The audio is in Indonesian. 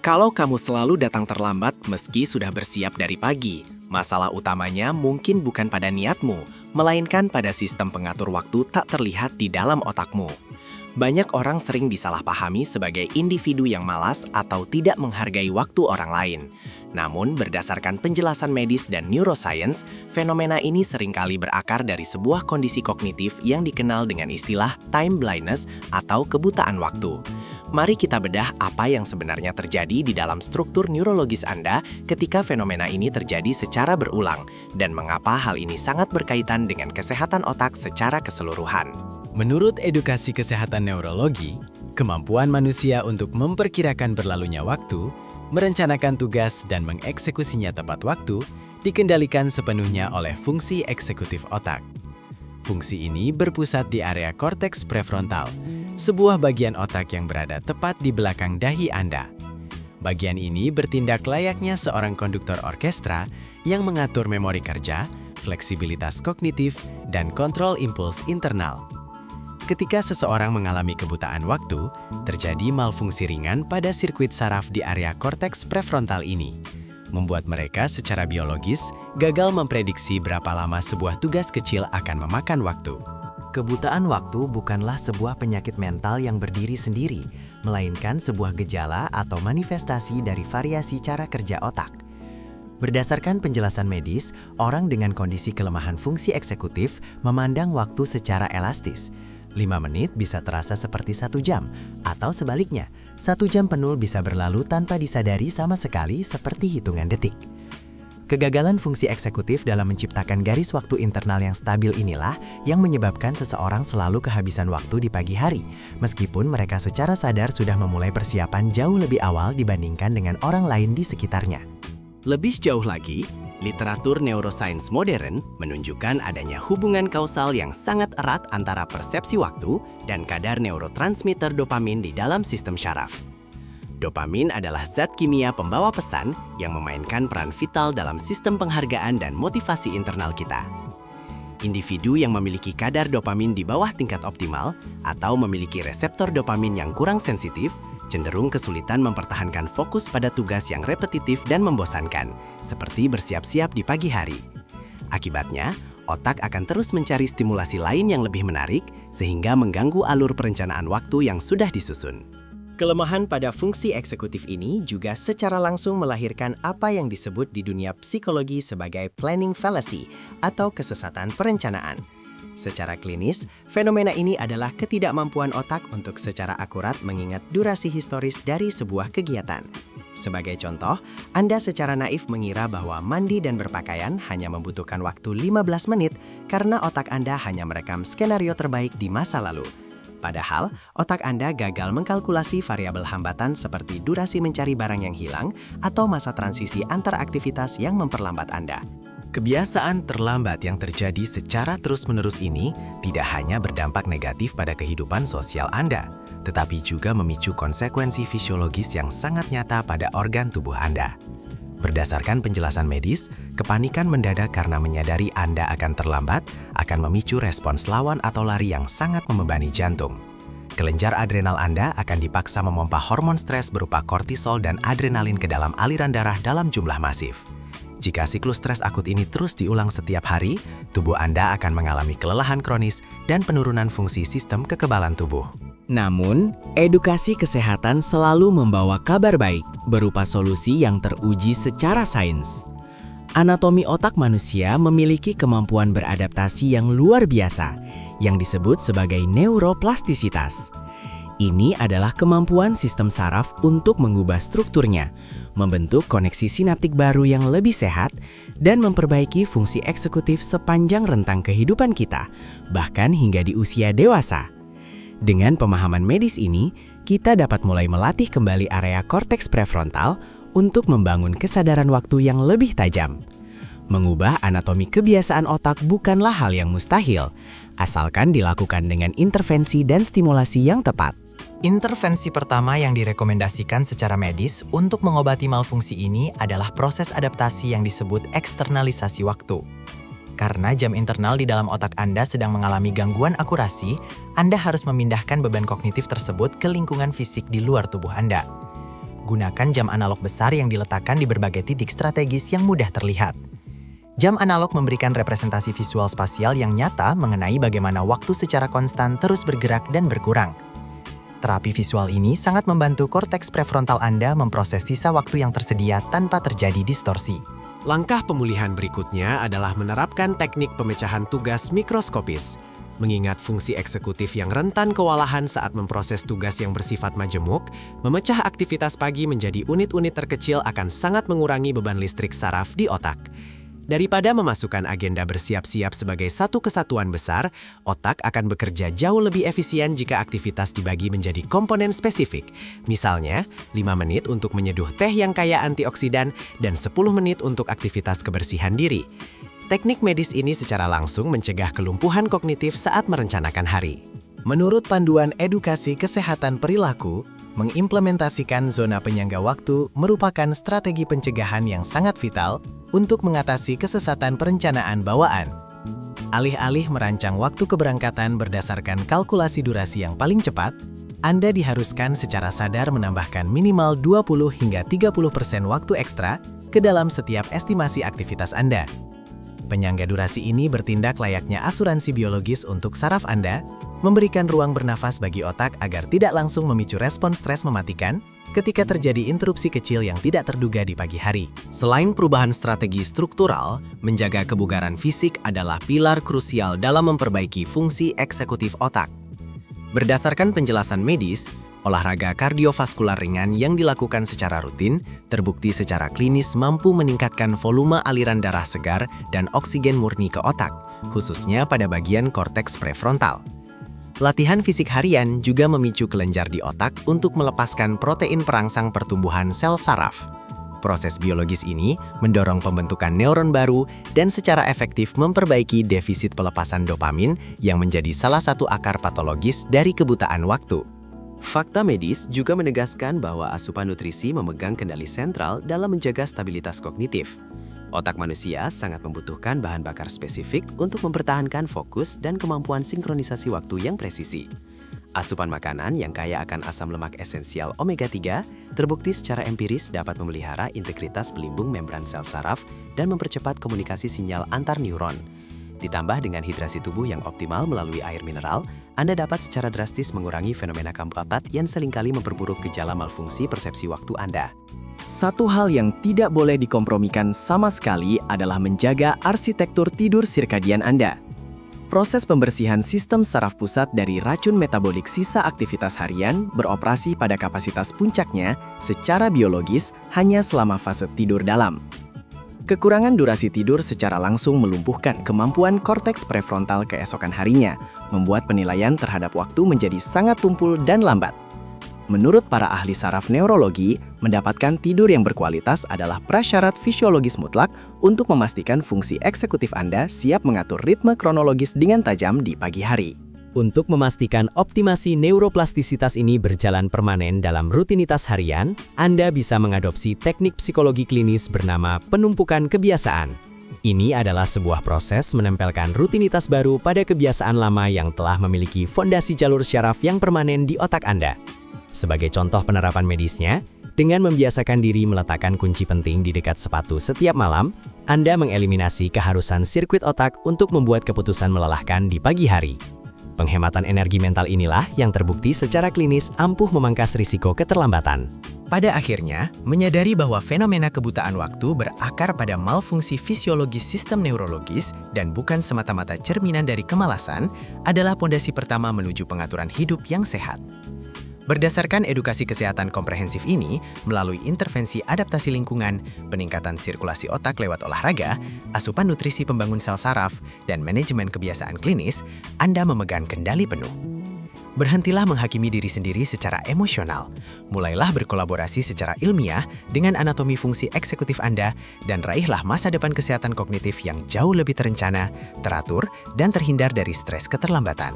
Kalau kamu selalu datang terlambat meski sudah bersiap dari pagi, masalah utamanya mungkin bukan pada niatmu, melainkan pada sistem pengatur waktu tak terlihat di dalam otakmu. Banyak orang sering disalahpahami sebagai individu yang malas atau tidak menghargai waktu orang lain. Namun, berdasarkan penjelasan medis dan neuroscience, fenomena ini seringkali berakar dari sebuah kondisi kognitif yang dikenal dengan istilah time blindness atau kebutaan waktu. Mari kita bedah apa yang sebenarnya terjadi di dalam struktur neurologis Anda ketika fenomena ini terjadi secara berulang, dan mengapa hal ini sangat berkaitan dengan kesehatan otak secara keseluruhan. Menurut edukasi kesehatan neurologi, kemampuan manusia untuk memperkirakan berlalunya waktu, merencanakan tugas dan mengeksekusinya tepat waktu dikendalikan sepenuhnya oleh fungsi eksekutif otak. Fungsi ini berpusat di area korteks prefrontal, sebuah bagian otak yang berada tepat di belakang dahi Anda. Bagian ini bertindak layaknya seorang konduktor orkestra yang mengatur memori kerja, fleksibilitas kognitif, dan kontrol impuls internal. Ketika seseorang mengalami kebutaan waktu, terjadi malfungsi ringan pada sirkuit saraf di area korteks prefrontal ini, membuat mereka secara biologis gagal memprediksi berapa lama sebuah tugas kecil akan memakan waktu. Kebutaan waktu bukanlah sebuah penyakit mental yang berdiri sendiri, melainkan sebuah gejala atau manifestasi dari variasi cara kerja otak. Berdasarkan penjelasan medis, orang dengan kondisi kelemahan fungsi eksekutif memandang waktu secara elastis. 5 menit bisa terasa seperti 1 jam, atau sebaliknya, 1 jam penuh bisa berlalu tanpa disadari sama sekali seperti hitungan detik. Kegagalan fungsi eksekutif dalam menciptakan garis waktu internal yang stabil inilah yang menyebabkan seseorang selalu kehabisan waktu di pagi hari, meskipun mereka secara sadar sudah memulai persiapan jauh lebih awal dibandingkan dengan orang lain di sekitarnya. Lebih jauh lagi, literatur neuroscience modern menunjukkan adanya hubungan kausal yang sangat erat antara persepsi waktu dan kadar neurotransmitter dopamin di dalam sistem syaraf. Dopamin adalah zat kimia pembawa pesan yang memainkan peran vital dalam sistem penghargaan dan motivasi internal kita. Individu yang memiliki kadar dopamin di bawah tingkat optimal atau memiliki reseptor dopamin yang kurang sensitif cenderung kesulitan mempertahankan fokus pada tugas yang repetitif dan membosankan, seperti bersiap-siap di pagi hari. Akibatnya, otak akan terus mencari stimulasi lain yang lebih menarik, sehingga mengganggu alur perencanaan waktu yang sudah disusun. Kelemahan pada fungsi eksekutif ini juga secara langsung melahirkan apa yang disebut di dunia psikologi sebagai planning fallacy atau kesesatan perencanaan. Secara klinis, fenomena ini adalah ketidakmampuan otak untuk secara akurat mengingat durasi historis dari sebuah kegiatan. Sebagai contoh, Anda secara naif mengira bahwa mandi dan berpakaian hanya membutuhkan waktu 15 menit karena otak Anda hanya merekam skenario terbaik di masa lalu. Padahal, otak Anda gagal mengkalkulasi variabel hambatan seperti durasi mencari barang yang hilang atau masa transisi antar aktivitas yang memperlambat Anda. Kebiasaan terlambat yang terjadi secara terus-menerus ini tidak hanya berdampak negatif pada kehidupan sosial Anda, tetapi juga memicu konsekuensi fisiologis yang sangat nyata pada organ tubuh Anda. Berdasarkan penjelasan medis, kepanikan mendadak karena menyadari Anda akan terlambat akan memicu respons lawan atau lari yang sangat membebani jantung. Kelenjar adrenal Anda akan dipaksa memompa hormon stres berupa kortisol dan adrenalin ke dalam aliran darah dalam jumlah masif. Jika siklus stres akut ini terus diulang setiap hari, tubuh Anda akan mengalami kelelahan kronis dan penurunan fungsi sistem kekebalan tubuh. Namun, edukasi kesehatan selalu membawa kabar baik berupa solusi yang teruji secara sains. Anatomi otak manusia memiliki kemampuan beradaptasi yang luar biasa, yang disebut sebagai neuroplastisitas. Ini adalah kemampuan sistem saraf untuk mengubah strukturnya, membentuk koneksi sinaptik baru yang lebih sehat, dan memperbaiki fungsi eksekutif sepanjang rentang kehidupan kita, bahkan hingga di usia dewasa. Dengan pemahaman medis ini, kita dapat mulai melatih kembali area korteks prefrontal untuk membangun kesadaran waktu yang lebih tajam. Mengubah anatomi kebiasaan otak bukanlah hal yang mustahil, asalkan dilakukan dengan intervensi dan stimulasi yang tepat. Intervensi pertama yang direkomendasikan secara medis untuk mengobati malfungsi ini adalah proses adaptasi yang disebut eksternalisasi waktu. Karena jam internal di dalam otak Anda sedang mengalami gangguan akurasi, Anda harus memindahkan beban kognitif tersebut ke lingkungan fisik di luar tubuh Anda. Gunakan jam analog besar yang diletakkan di berbagai titik strategis yang mudah terlihat. Jam analog memberikan representasi visual spasial yang nyata mengenai bagaimana waktu secara konstan terus bergerak dan berkurang. Terapi visual ini sangat membantu korteks prefrontal Anda memproses sisa waktu yang tersedia tanpa terjadi distorsi. Langkah pemulihan berikutnya adalah menerapkan teknik pemecahan tugas mikroskopis. Mengingat fungsi eksekutif yang rentan kewalahan saat memproses tugas yang bersifat majemuk, memecah aktivitas pagi menjadi unit-unit terkecil akan sangat mengurangi beban listrik saraf di otak. Daripada memasukkan agenda bersiap-siap sebagai satu kesatuan besar, otak akan bekerja jauh lebih efisien jika aktivitas dibagi menjadi komponen spesifik. Misalnya, 5 menit untuk menyeduh teh yang kaya antioksidan dan 10 menit untuk aktivitas kebersihan diri. Teknik medis ini secara langsung mencegah kelumpuhan kognitif saat merencanakan hari. Menurut panduan edukasi kesehatan perilaku, mengimplementasikan zona penyangga waktu merupakan strategi pencegahan yang sangat vital untuk mengatasi kesesatan perencanaan bawaan. Alih-alih merancang waktu keberangkatan berdasarkan kalkulasi durasi yang paling cepat, Anda diharuskan secara sadar menambahkan minimal 20 hingga 30% waktu ekstra ke dalam setiap estimasi aktivitas Anda. Penyangga durasi ini bertindak layaknya asuransi biologis untuk saraf Anda, memberikan ruang bernafas bagi otak agar tidak langsung memicu respon stres mematikan ketika terjadi interupsi kecil yang tidak terduga di pagi hari. Selain perubahan strategi struktural, menjaga kebugaran fisik adalah pilar krusial dalam memperbaiki fungsi eksekutif otak. Berdasarkan penjelasan medis, olahraga kardiovaskular ringan yang dilakukan secara rutin terbukti secara klinis mampu meningkatkan volume aliran darah segar dan oksigen murni ke otak, khususnya pada bagian korteks prefrontal. Latihan fisik harian juga memicu kelenjar di otak untuk melepaskan protein perangsang pertumbuhan sel saraf. Proses biologis ini mendorong pembentukan neuron baru dan secara efektif memperbaiki defisit pelepasan dopamin yang menjadi salah satu akar patologis dari kebutaan waktu. Fakta medis juga menegaskan bahwa asupan nutrisi memegang kendali sentral dalam menjaga stabilitas kognitif. Otak manusia sangat membutuhkan bahan bakar spesifik untuk mempertahankan fokus dan kemampuan sinkronisasi waktu yang presisi. Asupan makanan yang kaya akan asam lemak esensial omega-3 terbukti secara empiris dapat memelihara integritas pelimbung membran sel saraf dan mempercepat komunikasi sinyal antar neuron. Ditambah dengan hidrasi tubuh yang optimal melalui air mineral, Anda dapat secara drastis mengurangi fenomena kambuh otot yang seringkali memperburuk gejala malfungsi persepsi waktu Anda. Satu hal yang tidak boleh dikompromikan sama sekali adalah menjaga arsitektur tidur sirkadian Anda. Proses pembersihan sistem saraf pusat dari racun metabolik sisa aktivitas harian beroperasi pada kapasitas puncaknya secara biologis hanya selama fase tidur dalam. Kekurangan durasi tidur secara langsung melumpuhkan kemampuan korteks prefrontal keesokan harinya, membuat penilaian terhadap waktu menjadi sangat tumpul dan lambat. Menurut para ahli saraf neurologi, mendapatkan tidur yang berkualitas adalah prasyarat fisiologis mutlak untuk memastikan fungsi eksekutif Anda siap mengatur ritme kronologis dengan tajam di pagi hari. Untuk memastikan optimasi neuroplastisitas ini berjalan permanen dalam rutinitas harian, Anda bisa mengadopsi teknik psikologi klinis bernama penumpukan kebiasaan. Ini adalah sebuah proses menempelkan rutinitas baru pada kebiasaan lama yang telah memiliki fondasi jalur syaraf yang permanen di otak Anda. Sebagai contoh penerapan medisnya, dengan membiasakan diri meletakkan kunci penting di dekat sepatu setiap malam, Anda mengeliminasi keharusan sirkuit otak untuk membuat keputusan melelahkan di pagi hari. Penghematan energi mental inilah yang terbukti secara klinis ampuh memangkas risiko keterlambatan. Pada akhirnya, menyadari bahwa fenomena kebutaan waktu berakar pada malfungsi fisiologis sistem neurologis dan bukan semata-mata cerminan dari kemalasan adalah pondasi pertama menuju pengaturan hidup yang sehat. Berdasarkan edukasi kesehatan komprehensif ini, melalui intervensi adaptasi lingkungan, peningkatan sirkulasi otak lewat olahraga, asupan nutrisi pembangun sel saraf, dan manajemen kebiasaan klinis, Anda memegang kendali penuh. Berhentilah menghakimi diri sendiri secara emosional. Mulailah berkolaborasi secara ilmiah dengan anatomi fungsi eksekutif Anda dan raihlah masa depan kesehatan kognitif yang jauh lebih terencana, teratur, dan terhindar dari stres keterlambatan.